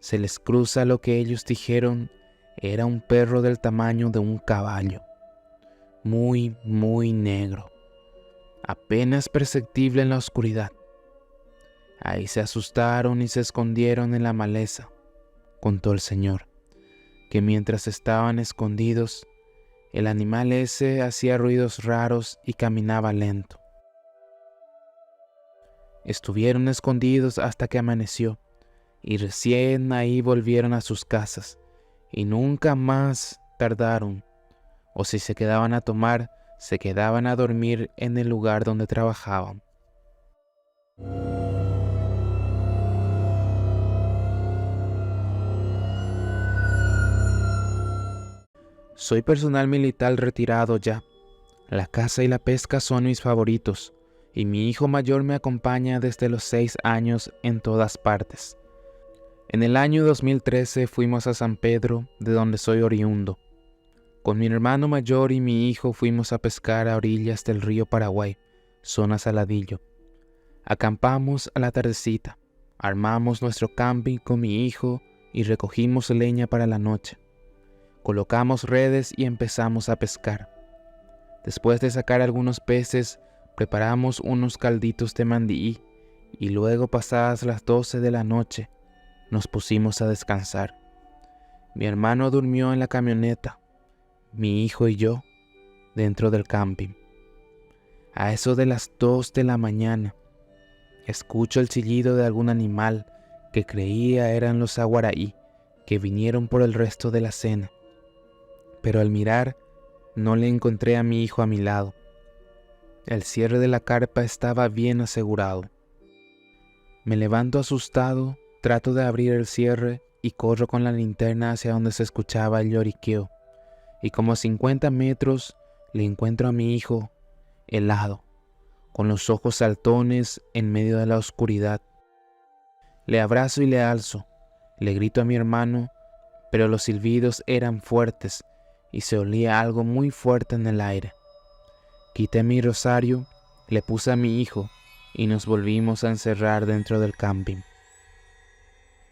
se les cruza lo que ellos dijeron era un perro del tamaño de un caballo, muy, muy negro, apenas perceptible en la oscuridad. Ahí se asustaron y se escondieron en la maleza, contó el señor, que mientras estaban escondidos, el animal ese hacía ruidos raros y caminaba lento. Estuvieron escondidos hasta que amaneció, y recién ahí volvieron a sus casas, y nunca más tardaron, o si se quedaban a tomar, se quedaban a dormir en el lugar donde trabajaban. Soy personal militar retirado ya. La caza y la pesca son mis favoritos, y mi hijo mayor me acompaña desde los 6 años en todas partes. En el año 2013 fuimos a San Pedro, de donde soy oriundo. Con mi hermano mayor y mi hijo fuimos a pescar a orillas del río Paraguay, zona Saladillo. Acampamos a la tardecita, armamos nuestro camping con mi hijo y recogimos leña para la noche. Colocamos redes y empezamos a pescar. Después de sacar algunos peces, preparamos unos calditos de mandií y luego, pasadas las 12 de la noche, nos pusimos a descansar. Mi hermano durmió en la camioneta, mi hijo y yo dentro del camping. A eso de las 2 de la mañana, escucho el chillido de algún animal que creía eran los aguaraí que vinieron por el resto de la cena. Pero al mirar, no le encontré a mi hijo a mi lado. El cierre de la carpa estaba bien asegurado. Me levanto asustado, trato de abrir el cierre y corro con la linterna hacia donde se escuchaba el lloriqueo. Y como a 50 metros le encuentro a mi hijo helado, con los ojos saltones en medio de la oscuridad. Le abrazo y le alzo, le grito a mi hermano, pero los silbidos eran fuertes y se olía algo muy fuerte en el aire. Quité mi rosario, le puse a mi hijo y nos volvimos a encerrar dentro del camping.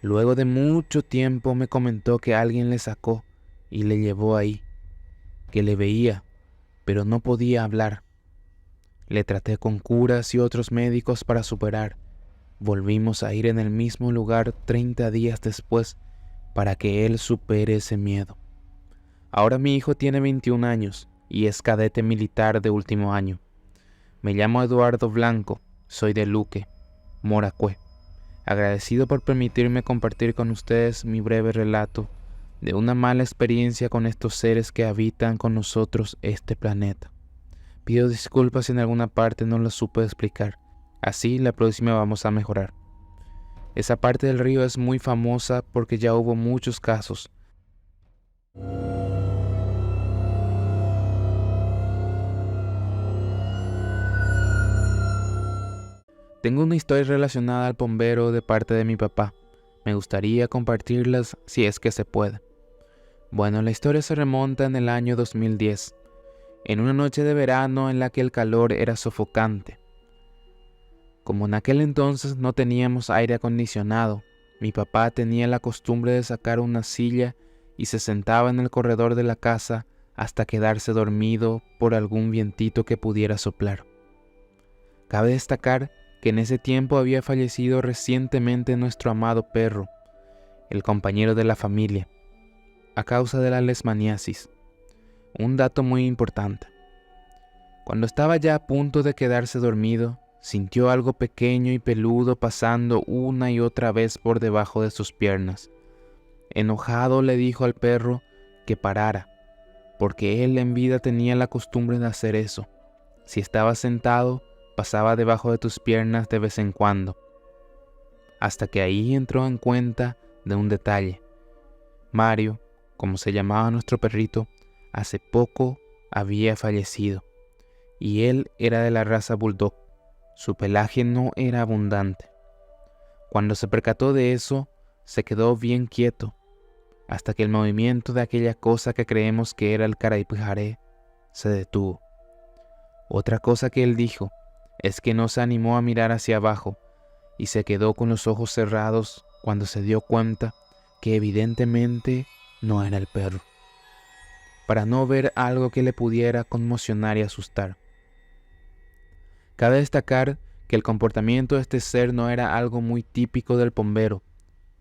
Luego de mucho tiempo me comentó que alguien le sacó y le llevó ahí, que le veía, pero no podía hablar. Le traté con curas y otros médicos para superar. Volvimos a ir en el mismo lugar 30 días después para que él supere ese miedo. Ahora mi hijo tiene 21 años y es cadete militar de último año. Me llamo Eduardo Blanco, soy de Luque, Moracué. Agradecido por permitirme compartir con ustedes mi breve relato de una mala experiencia con estos seres que habitan con nosotros este planeta. Pido disculpas si en alguna parte no lo supe explicar, así la próxima vamos a mejorar. Esa parte del río es muy famosa porque ya hubo muchos casos. Tengo una historia relacionada al bombero de parte de mi papá. Me gustaría compartirlas si es que se puede. Bueno, la historia se remonta en el año 2010, en una noche de verano en la que el calor era sofocante. Como en aquel entonces no teníamos aire acondicionado, mi papá tenía la costumbre de sacar una silla y se sentaba en el corredor de la casa hasta quedarse dormido por algún vientito que pudiera soplar. Cabe destacar que en ese tiempo había fallecido recientemente nuestro amado perro, el compañero de la familia, a causa de la leishmaniasis. Un dato muy importante. Cuando estaba ya a punto de quedarse dormido, sintió algo pequeño y peludo pasando una y otra vez por debajo de sus piernas. Enojado le dijo al perro que parara, porque él en vida tenía la costumbre de hacer eso. Si estaba sentado, pasaba debajo de tus piernas de vez en cuando. Hasta que ahí entró en cuenta de un detalle. Mario, como se llamaba nuestro perrito, hace poco había fallecido, y él era de la raza bulldog. Su pelaje no era abundante. Cuando se percató de eso, se quedó bien quieto, hasta que el movimiento de aquella cosa que creemos que era el caraipijaré se detuvo. Otra cosa que él dijo es que no se animó a mirar hacia abajo y se quedó con los ojos cerrados cuando se dio cuenta que evidentemente no era el perro, para no ver algo que le pudiera conmocionar y asustar. Cabe destacar que el comportamiento de este ser no era algo muy típico del bombero,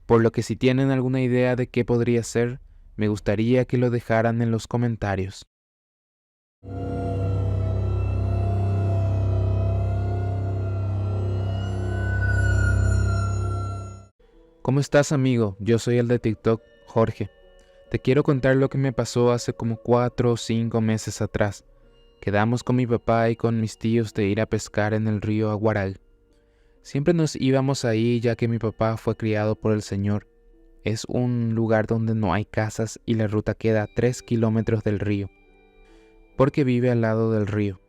por lo que si tienen alguna idea de qué podría ser, me gustaría que lo dejaran en los comentarios. ¿Cómo estás, amigo? Yo soy el de TikTok, Jorge. Te quiero contar lo que me pasó hace como 4 o 5 meses atrás. Quedamos con mi papá y con mis tíos de ir a pescar en el río Aguaral. Siempre nos íbamos ahí ya que mi papá fue criado por el Señor. Es un lugar donde no hay casas y la ruta queda a 3 kilómetros del río, porque vive al lado del río.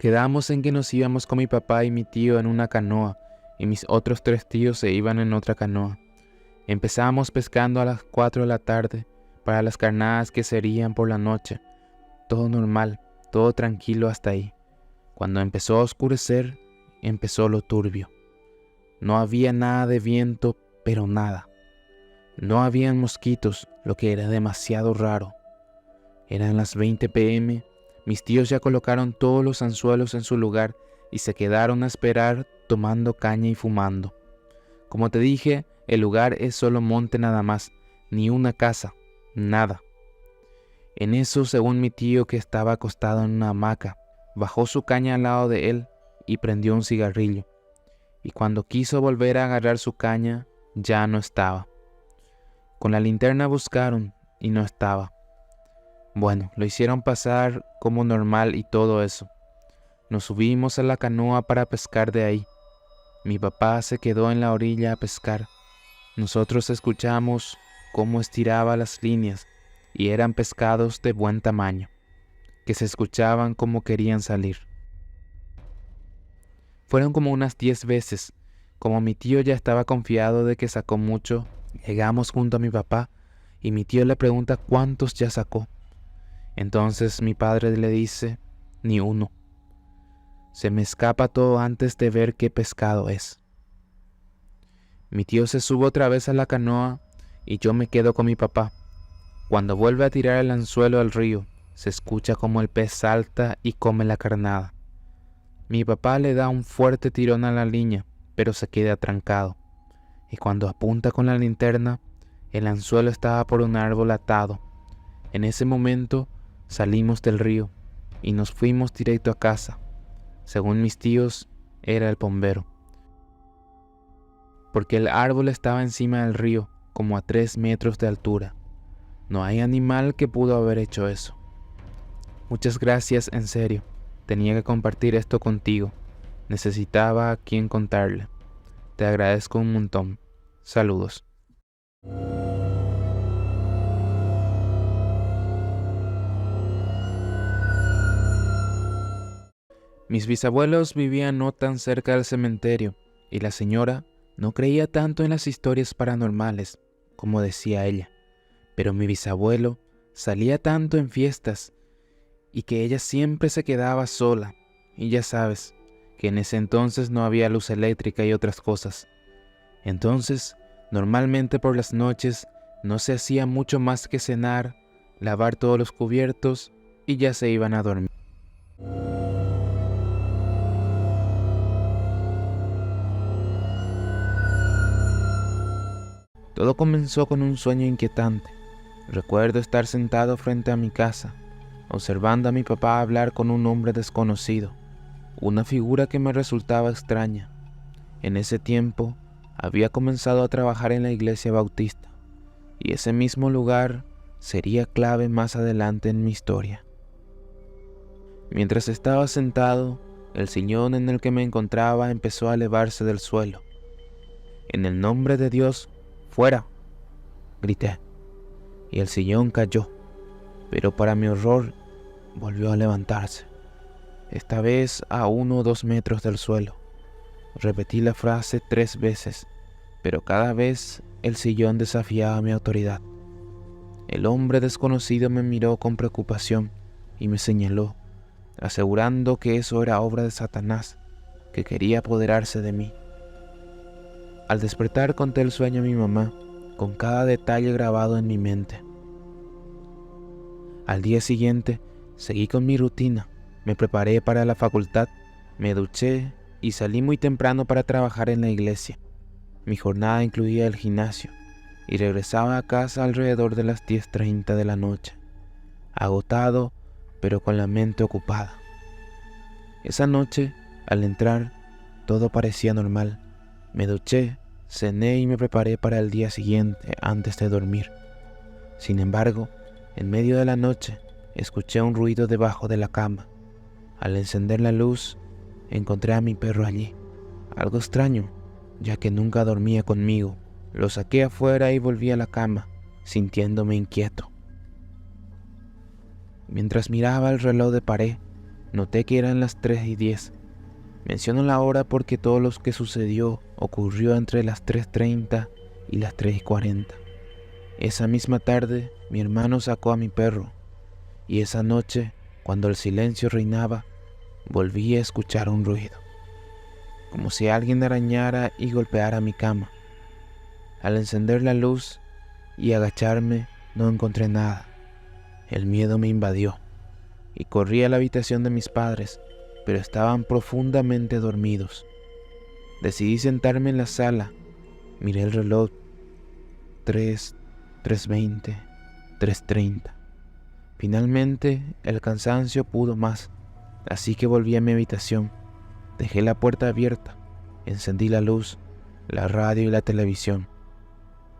Quedamos en que nos íbamos con mi papá y mi tío en una canoa, y mis otros 3 tíos se iban en otra canoa. Empezábamos pescando a las 4 de la tarde para las carnadas que serían por la noche. Todo normal, todo tranquilo hasta ahí. Cuando empezó a oscurecer, empezó lo turbio. No había nada de viento, pero nada. No habían mosquitos, lo que era demasiado raro. Eran las 20 p.m., mis tíos ya colocaron todos los anzuelos en su lugar y se quedaron a esperar tomando caña y fumando. Como te dije, el lugar es solo monte nada más, ni una casa, nada. En eso, según mi tío que estaba acostado en una hamaca, bajó su caña al lado de él y prendió un cigarrillo. Y cuando quiso volver a agarrar su caña, ya no estaba. Con la linterna buscaron y no estaba. Bueno, lo hicieron pasar como normal y todo eso. Nos subimos a la canoa para pescar de ahí. Mi papá se quedó en la orilla a pescar. Nosotros escuchamos cómo estiraba las líneas y eran pescados de buen tamaño, que se escuchaban como querían salir. Fueron como unas 10 veces. Como mi tío ya estaba confiado de que sacó mucho, llegamos junto a mi papá y mi tío le pregunta cuántos ya sacó. Entonces mi padre le dice, ni uno. Se me escapa todo antes de ver qué pescado es. Mi tío se sube otra vez a la canoa y yo me quedo con mi papá. Cuando vuelve a tirar el anzuelo al río, se escucha como el pez salta y come la carnada. Mi papá le da un fuerte tirón a la línea, pero se queda atrancado. Y cuando apunta con la linterna, el anzuelo estaba por un árbol atado. En ese momento salimos del río y nos fuimos directo a casa. Según mis tíos, era el bombero. Porque el árbol estaba encima del río, como a 3 metros de altura. No hay animal que pudo haber hecho eso. Muchas gracias, en serio. Tenía que compartir esto contigo. Necesitaba a quien contarle. Te agradezco un montón. Saludos. Mis bisabuelos vivían no tan cerca del cementerio y la señora no creía tanto en las historias paranormales, como decía ella. Pero mi bisabuelo salía tanto en fiestas y que ella siempre se quedaba sola. Y ya sabes que en ese entonces no había luz eléctrica y otras cosas. Entonces, normalmente por las noches no se hacía mucho más que cenar, lavar todos los cubiertos y ya se iban a dormir. Todo comenzó con un sueño inquietante. Recuerdo estar sentado frente a mi casa, observando a mi papá hablar con un hombre desconocido, una figura que me resultaba extraña. En ese tiempo, había comenzado a trabajar en la iglesia bautista, y ese mismo lugar sería clave más adelante en mi historia. Mientras estaba sentado, el sillón en el que me encontraba empezó a elevarse del suelo. En el nombre de Dios, ¡fuera!, grité, y el sillón cayó, pero para mi horror volvió a levantarse, esta vez a 1 o 2 metros del suelo. Repetí la frase 3 veces, pero cada vez el sillón desafiaba mi autoridad. El hombre desconocido me miró con preocupación y me señaló, asegurando que eso era obra de Satanás, que quería apoderarse de mí. Al despertar conté el sueño a mi mamá, con cada detalle grabado en mi mente. Al día siguiente, seguí con mi rutina. Me preparé para la facultad, me duché y salí muy temprano para trabajar en la iglesia. Mi jornada incluía el gimnasio y regresaba a casa alrededor de las 10:30 de la noche, agotado pero con la mente ocupada. Esa noche, al entrar, todo parecía normal. Me duché, cené y me preparé para el día siguiente antes de dormir. Sin embargo, en medio de la noche, escuché un ruido debajo de la cama. Al encender la luz, encontré a mi perro allí. Algo extraño, ya que nunca dormía conmigo. Lo saqué afuera y volví a la cama, sintiéndome inquieto. Mientras miraba el reloj de pared, noté que eran las 3:10. Menciono la hora porque todo lo que sucedió ocurrió entre las 3:30 y las 3:40. Esa misma tarde, mi hermano sacó a mi perro, y esa noche, cuando el silencio reinaba, volví a escuchar un ruido, como si alguien arañara y golpeara mi cama. Al encender la luz y agacharme, no encontré nada. El miedo me invadió y corrí a la habitación de mis padres, pero estaban profundamente dormidos. Decidí sentarme en la sala. Miré el reloj. 3:20, 3:30. Finalmente, el cansancio pudo más, así que volví a mi habitación. Dejé la puerta abierta, encendí la luz, la radio y la televisión.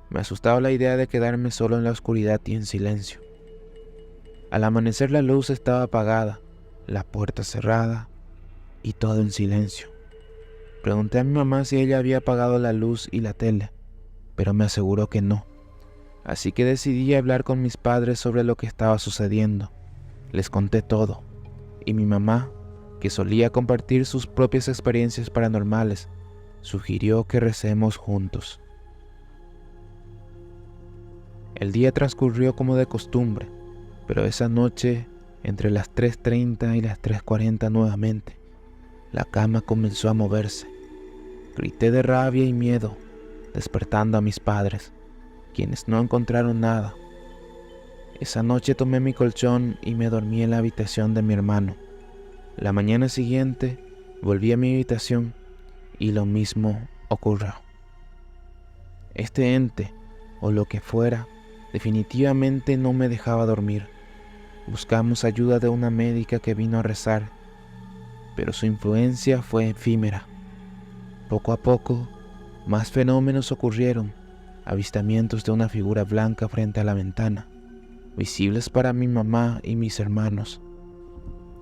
Me asustaba la idea de quedarme solo en la oscuridad y en silencio. Al amanecer la luz estaba apagada, la puerta cerrada y todo en silencio. Pregunté a mi mamá si ella había apagado la luz y la tele, pero me aseguró que no. Así que decidí hablar con mis padres sobre lo que estaba sucediendo. Les conté todo, y mi mamá, que solía compartir sus propias experiencias paranormales, sugirió que recemos juntos. El día transcurrió como de costumbre, pero esa noche, entre las 3:30 y las 3:40 nuevamente, la cama comenzó a moverse. Grité de rabia y miedo, despertando a mis padres, quienes no encontraron nada. Esa noche tomé mi colchón y me dormí en la habitación de mi hermano. La mañana siguiente volví a mi habitación y lo mismo ocurrió. Este ente, o lo que fuera, definitivamente no me dejaba dormir. Buscamos ayuda de una médica que vino a rezar, pero su influencia fue efímera. Poco a poco, más fenómenos ocurrieron, avistamientos de una figura blanca frente a la ventana, visibles para mi mamá y mis hermanos.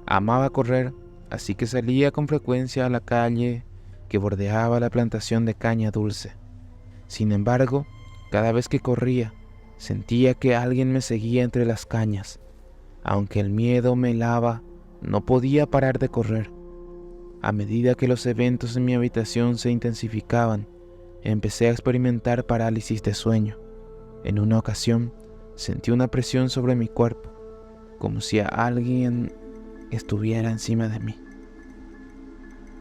Amaba correr, así que salía con frecuencia a la calle que bordeaba la plantación de caña dulce. Sin embargo, cada vez que corría, sentía que alguien me seguía entre las cañas. Aunque el miedo me helaba, no podía parar de correr. A medida que los eventos en mi habitación se intensificaban, empecé a experimentar parálisis de sueño. En una ocasión, sentí una presión sobre mi cuerpo, como si alguien estuviera encima de mí.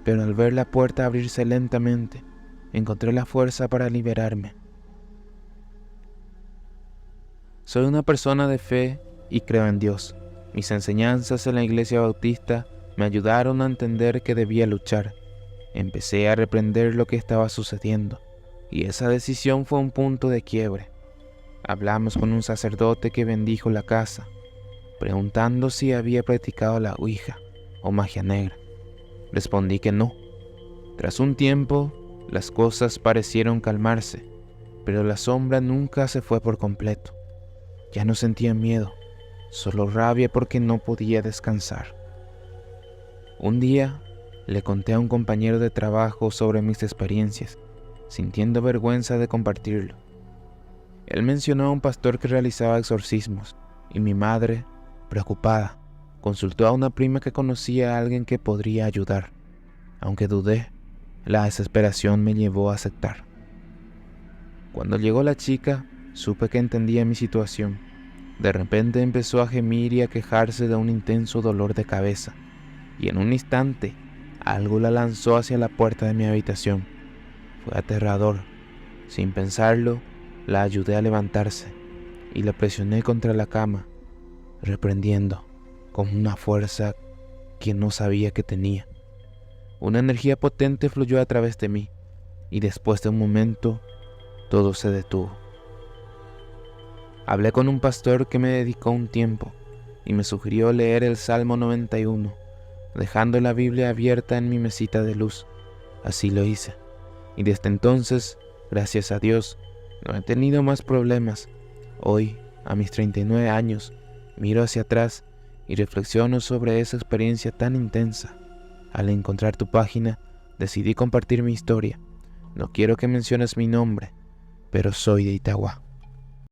Pero al ver la puerta abrirse lentamente, encontré la fuerza para liberarme. Soy una persona de fe y creo en Dios. Mis enseñanzas en la iglesia bautista me ayudaron a entender que debía luchar. Empecé a reprender lo que estaba sucediendo, y esa decisión fue un punto de quiebre. Hablamos con un sacerdote que bendijo la casa, preguntando si había practicado la Ouija o magia negra. Respondí que no. Tras un tiempo, las cosas parecieron calmarse, pero la sombra nunca se fue por completo. Ya no sentía miedo, solo rabia porque no podía descansar. Un día le conté a un compañero de trabajo sobre mis experiencias, sintiendo vergüenza de compartirlo. Él mencionó a un pastor que realizaba exorcismos, y mi madre, preocupada, consultó a una prima que conocía a alguien que podría ayudar. Aunque dudé, la desesperación me llevó a aceptar. Cuando llegó la chica, supe que entendía mi situación. De repente empezó a gemir y a quejarse de un intenso dolor de cabeza, y en un instante algo la lanzó hacia la puerta de mi habitación. Fue aterrador. Sin pensarlo, la ayudé a levantarse y la presioné contra la cama, reprendiendo con una fuerza que no sabía que tenía. Una energía potente fluyó a través de mí, y después de un momento, todo se detuvo. Hablé con un pastor que me dedicó un tiempo y me sugirió leer el Salmo 91, dejando la Biblia abierta en mi mesita de luz. Así lo hice, y desde entonces, gracias a Dios, no he tenido más problemas. Hoy, a mis 39 años, miro hacia atrás y reflexiono sobre esa experiencia tan intensa. Al encontrar tu página, decidí compartir mi historia. No quiero que menciones mi nombre, pero soy de Itagua.